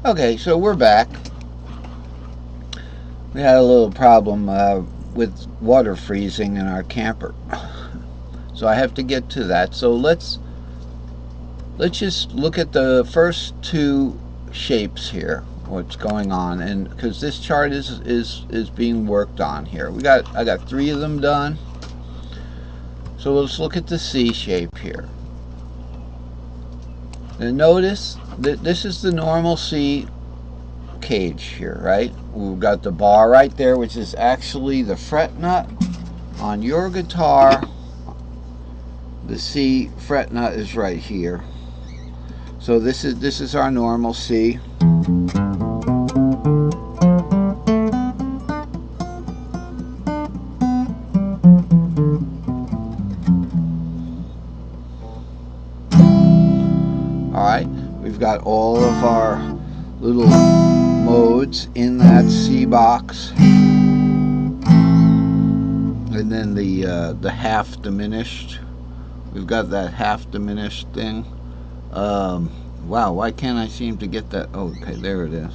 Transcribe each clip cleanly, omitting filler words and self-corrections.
Okay, so we're back. We had a little problem with water freezing in our camper, so I have to get to that. So let's just look at the first two shapes here. What's going on, and because this chart is being worked on here, I got three of them done. So let's look at the C shape here. And notice that this is the normal C cage here, right? We've got the bar right there, which is actually the fret nut on your guitar. The C fret nut is right here. So this is our normal C. Alright, we've got all of our little modes in that C box. And then the half diminished. We've got that half diminished thing. Wow, why can't I seem to get that? Oh, okay, there it is.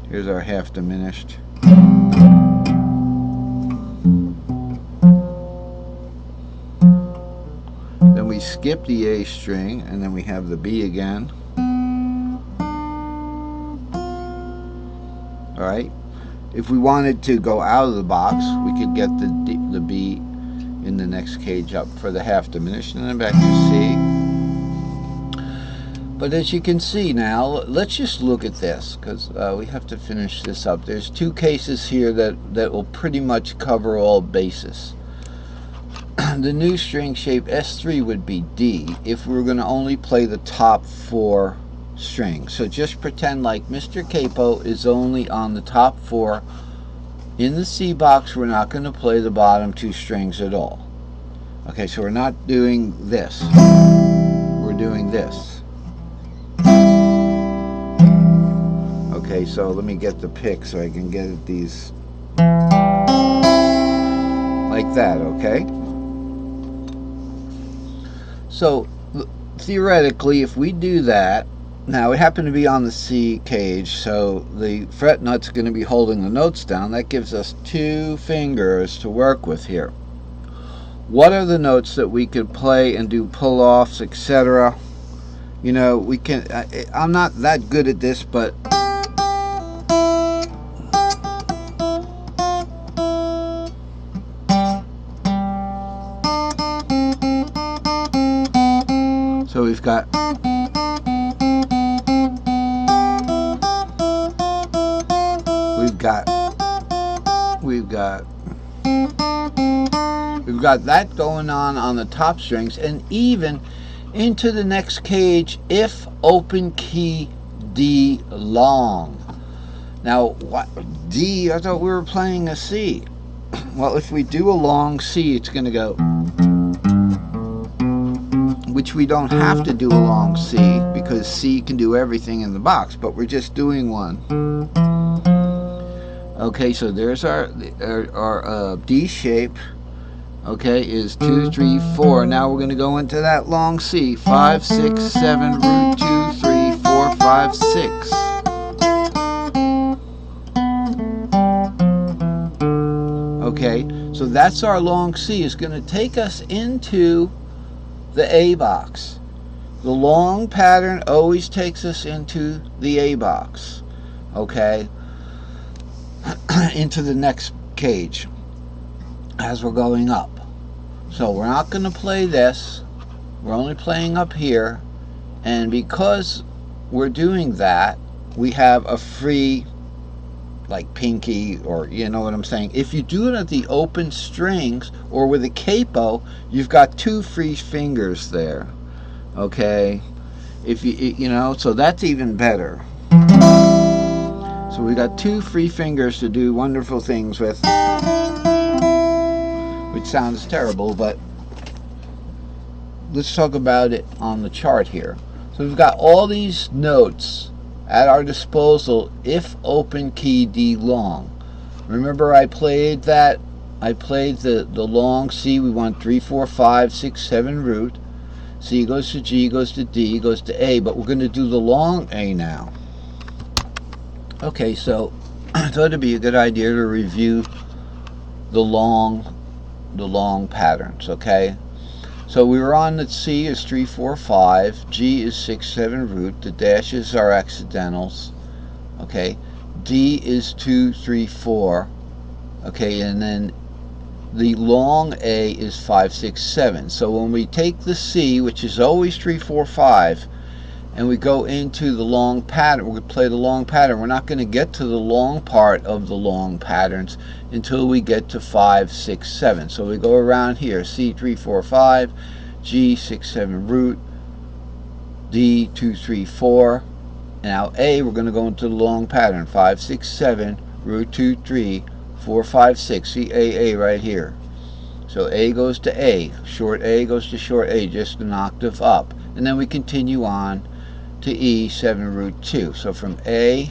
Here's our half diminished. Then we skip the A string, and then we have the B again. Alright, if we wanted to go out of the box, we could get the B in the next cage up for the half diminished, and then back to C. But as you can see now, let's just look at this, because we have to finish this up. There's two cases here that will pretty much cover all bases. The new string shape S3 would be D if we were going to only play the top four strings. So just pretend like Mr. Capo is only on the top four. In the C box, we're not going to play the bottom two strings at all. Okay, so we're not doing this. We're doing this. Okay, so let me get the pick so I can get at these like that, okay? So theoretically, if we do that, now we happen to be on the C cage, so the fret nut's going to be holding the notes down. That gives us two fingers to work with here. What are the notes that we could play and do pull-offs, etc.? You know, we can. I'm not that good at this, but so we've got we've got that going on the top strings, and even into the next cage if open key D long. Now what D? I thought we were playing a C. Well, if we do a long C, it's going to go, which we don't have to do a long C because C can do everything in the box, but we're just doing one. Okay, so there's our D shape. Okay, is 2, 3, 4. Now we're going to go into that long C. 5, 6, 7, root 2, 3, 4, 5, 6. Okay, so that's our long C. It's going to take us into the A box. The long pattern always takes us into the A box. Okay, into the next cage as we're going up. So we're not going to play this. We're only playing up here. And because we're doing that, we have a free, like pinky, or you know what I'm saying. If you do it at the open strings or with a capo, you've got two free fingers there. Okay, if you know, so that's even better. So we got two free fingers to do wonderful things with, which sounds terrible, but let's talk about it on the chart here. So we've got all these notes at our disposal if open key D long. Remember I played that? I played the long C. We want 3, 4, 5, 6, 7 root. C goes to G, goes to D, goes to A, but we're going to do the long A now. Okay, so I thought it'd be a good idea to review the long patterns. Okay, so we were on that C is 3 4 5, G is 6 7 root, the dashes are accidentals. Okay, D is 2 3 4. Okay, and then the long A is 5 6 7. So when we take the C, which is always 3 4 5, and we go into the long pattern, we play the long pattern, we're not going to get to the long part of the long patterns until we get to 5 6 7. So we go around here, C 3 4 5, G 6 7 root, D 2 3 4. Now A, we're going to go into the long pattern, 5 6 7, root 2 3, 4 5 6. See A right here. So A goes to A, short A goes to short A, just an octave up, and then we continue on to E 7 root 2. So from A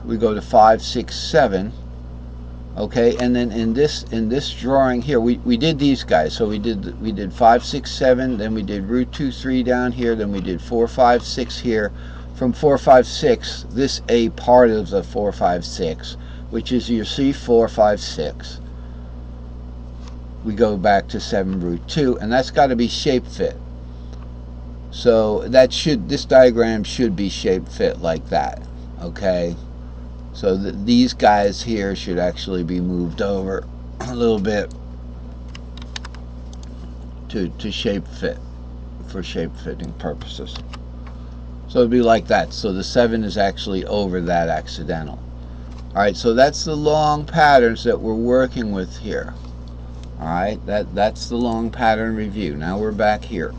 we go to 5 6 7. Okay, and then in this drawing here we did these guys. So we did 5 6 7, then we did root 2 3 down here, then we did 4 5 6 here. From 4 5 6, this A part of the 4 5 6, which is your C 4 5 6. We go back to 7 root 2, and that's got to be shape fit. So this diagram should be shape fit like that. Okay, so these guys here should actually be moved over a little bit to shape fit, for shape fitting purposes. So it'd be like that. So the 7 is actually over that accidental. Alright, so that's the long patterns that we're working with here. Alright, that's the long pattern review. Now we're back here.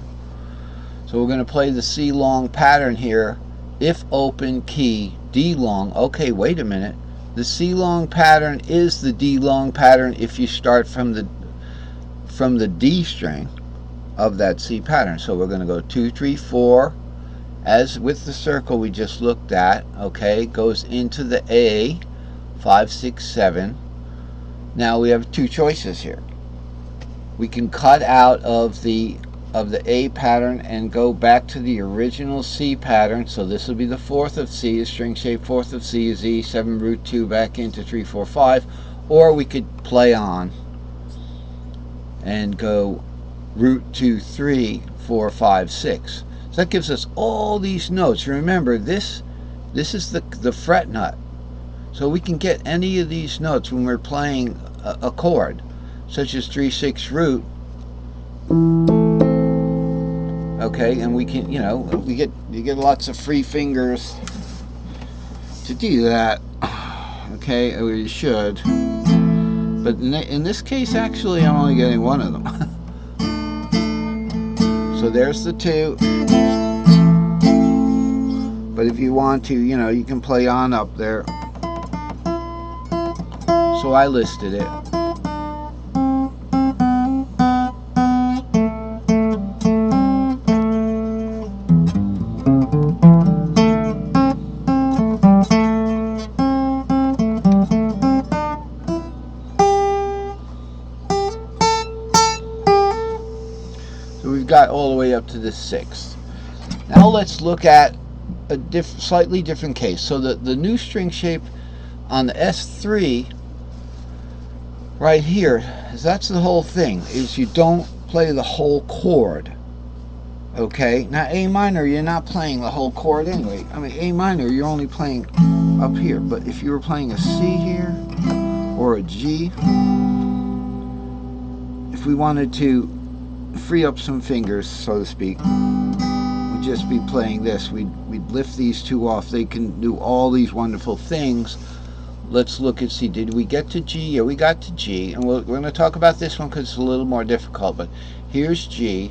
So we're going to play the C long pattern here. If open, key, D long. Okay, wait a minute. The C long pattern is the D long pattern if you start from the D string of that C pattern. So we're going to go 2 3 4, as with the circle we just looked at. Okay, goes into the A, 5 6 7. Now we have two choices here. We can cut out of the A pattern and go back to the original C pattern. So this will be the fourth of C, a string shape fourth of C is E, 7 root 2 back into 3 4 5. Or we could play on and go root 2 3 4 5 6. So that gives us all these notes. Remember, this is the fret nut. So we can get any of these notes when we're playing a chord, such as 3 6 root. Okay, and we can, you get lots of free fingers to do that. Okay, or you should. But in this case, actually, I'm only getting one of them. So there's the 2. But if you want to, you can play on up there. So I listed it. So we've got all the way up to the 6th. Now let's look at a slightly different case. So the new string shape on the S3 right here, that's the whole thing, is you don't play the whole chord. Okay, now A minor, you're not playing the whole chord anyway. I mean, A minor, you're only playing up here. But if you were playing a C here or a G, if we wanted to free up some fingers, so to speak, we'd just be playing this. We'd lift these two off. They can do all these wonderful things. Let's look and see, did we get to G? Yeah, we got to G, and we're going to talk about this one because it's a little more difficult, but here's G.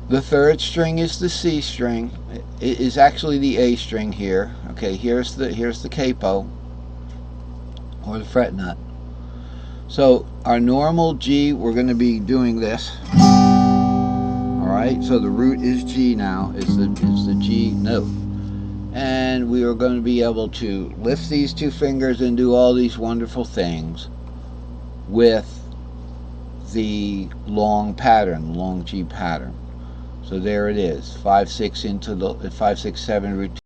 The 3rd string is the C string. It is actually the A string here. Okay, here's the capo, or the fret nut. So our normal G, we're going to be doing this. Alright, so the root is G now, is the G note. And we are going to be able to lift these 2 fingers and do all these wonderful things with the long pattern, long G pattern. So there it is, 5 6 into the 5 6 7 root